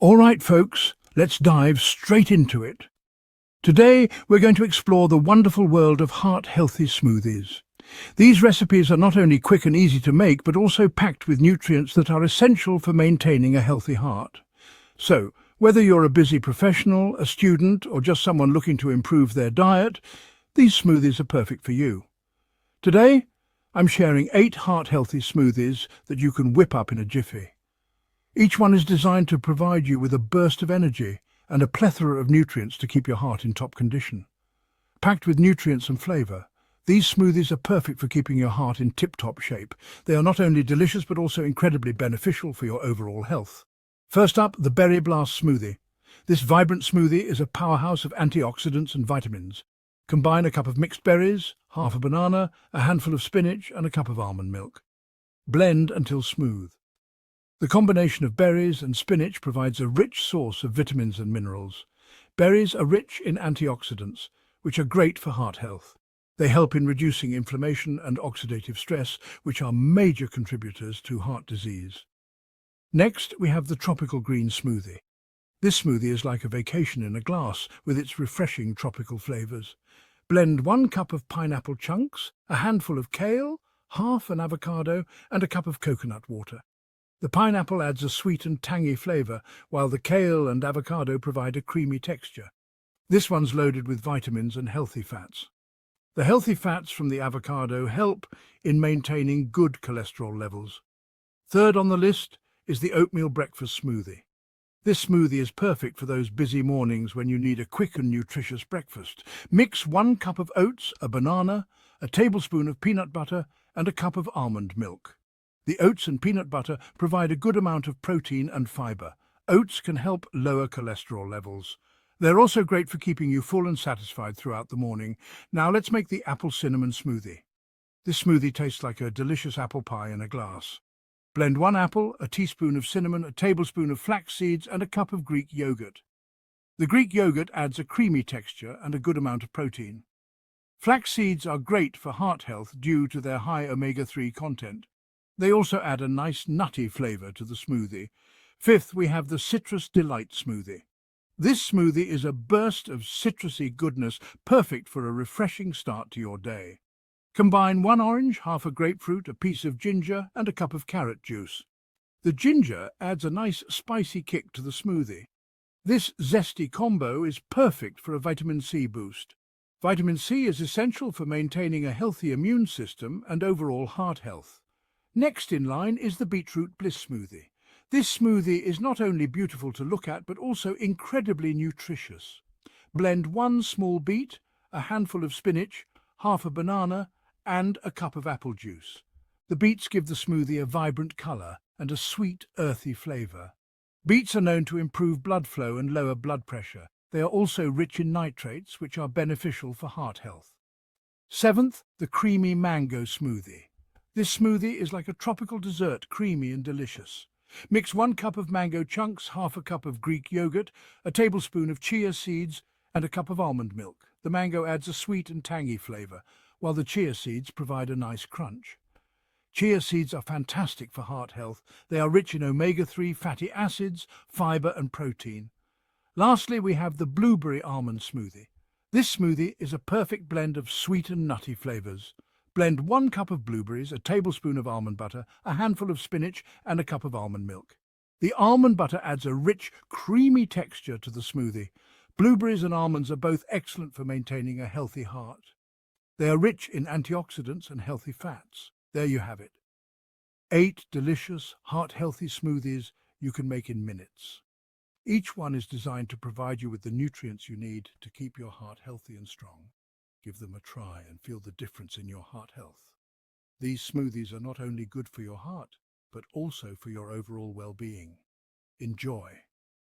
All right, folks, let's dive straight into it. Today, we're going to explore the wonderful world of heart-healthy smoothies. These recipes are not only quick and easy to make, but also packed with nutrients that are essential for maintaining a healthy heart. So, whether you're a busy professional, a student, or just someone looking to improve their diet, these smoothies are perfect for you. Today, I'm sharing 8 heart-healthy smoothies that you can whip up in a jiffy. Each one is designed to provide you with a burst of energy and a plethora of nutrients to keep your heart in top condition. Packed with nutrients and flavour, these smoothies are perfect for keeping your heart in tip-top shape. They are not only delicious but also incredibly beneficial for your overall health. First up, the Berry Blast Smoothie. This vibrant smoothie is a powerhouse of antioxidants and vitamins. Combine a cup of mixed berries, half a banana, a handful of spinach and a cup of almond milk. Blend until smooth. The combination of berries and spinach provides a rich source of vitamins and minerals. Berries are rich in antioxidants, which are great for heart health. They help in reducing inflammation and oxidative stress, which are major contributors to heart disease. Next, we have the Tropical Green Smoothie. This smoothie is like a vacation in a glass with its refreshing tropical flavors. Blend 1 cup of pineapple chunks, a handful of kale, half an avocado, and a cup of coconut water. The pineapple adds a sweet and tangy flavor, while the kale and avocado provide a creamy texture. This one's loaded with vitamins and healthy fats. The healthy fats from the avocado help in maintaining good cholesterol levels. Third on the list is the Oatmeal Breakfast Smoothie. This smoothie is perfect for those busy mornings when you need a quick and nutritious breakfast. Mix 1 cup of oats, a banana, a tablespoon of peanut butter, and a cup of almond milk. The oats and peanut butter provide a good amount of protein and fiber. Oats can help lower cholesterol levels. They're also great for keeping you full and satisfied throughout the morning. Now let's make the Apple Cinnamon Smoothie. This smoothie tastes like a delicious apple pie in a glass. Blend 1 apple, a teaspoon of cinnamon, a tablespoon of flax seeds, and a cup of Greek yogurt. The Greek yogurt adds a creamy texture and a good amount of protein. Flax seeds are great for heart health due to their high omega-3 content. They also add a nice nutty flavor to the smoothie. Fifth, we have the Citrus Delight Smoothie. This smoothie is a burst of citrusy goodness, perfect for a refreshing start to your day. Combine 1 orange, half a grapefruit, a piece of ginger, and a cup of carrot juice. The ginger adds a nice spicy kick to the smoothie. This zesty combo is perfect for a vitamin C boost. Vitamin C is essential for maintaining a healthy immune system and overall heart health. Next in line is the Beetroot Bliss Smoothie. This smoothie is not only beautiful to look at, but also incredibly nutritious. Blend 1 small beet, a handful of spinach, half a banana, and a cup of apple juice. The beets give the smoothie a vibrant color and a sweet, earthy flavor. Beets are known to improve blood flow and lower blood pressure. They are also rich in nitrates, which are beneficial for heart health. Seventh, the Creamy Mango Smoothie. This smoothie is like a tropical dessert, creamy and delicious. Mix 1 cup of mango chunks, half a cup of Greek yogurt, a tablespoon of chia seeds, and a cup of almond milk. The mango adds a sweet and tangy flavor, while the chia seeds provide a nice crunch. Chia seeds are fantastic for heart health. They are rich in omega-3 fatty acids, fiber, and protein. Lastly, we have the Blueberry Almond Smoothie. This smoothie is a perfect blend of sweet and nutty flavors. Blend 1 cup of blueberries, a tablespoon of almond butter, a handful of spinach, and a cup of almond milk. The almond butter adds a rich, creamy texture to the smoothie. Blueberries and almonds are both excellent for maintaining a healthy heart. They are rich in antioxidants and healthy fats. There you have it. 8 delicious, heart-healthy smoothies you can make in minutes. Each one is designed to provide you with the nutrients you need to keep your heart healthy and strong. Give them a try and feel the difference in your heart health. These smoothies are not only good for your heart, but also for your overall well-being. Enjoy.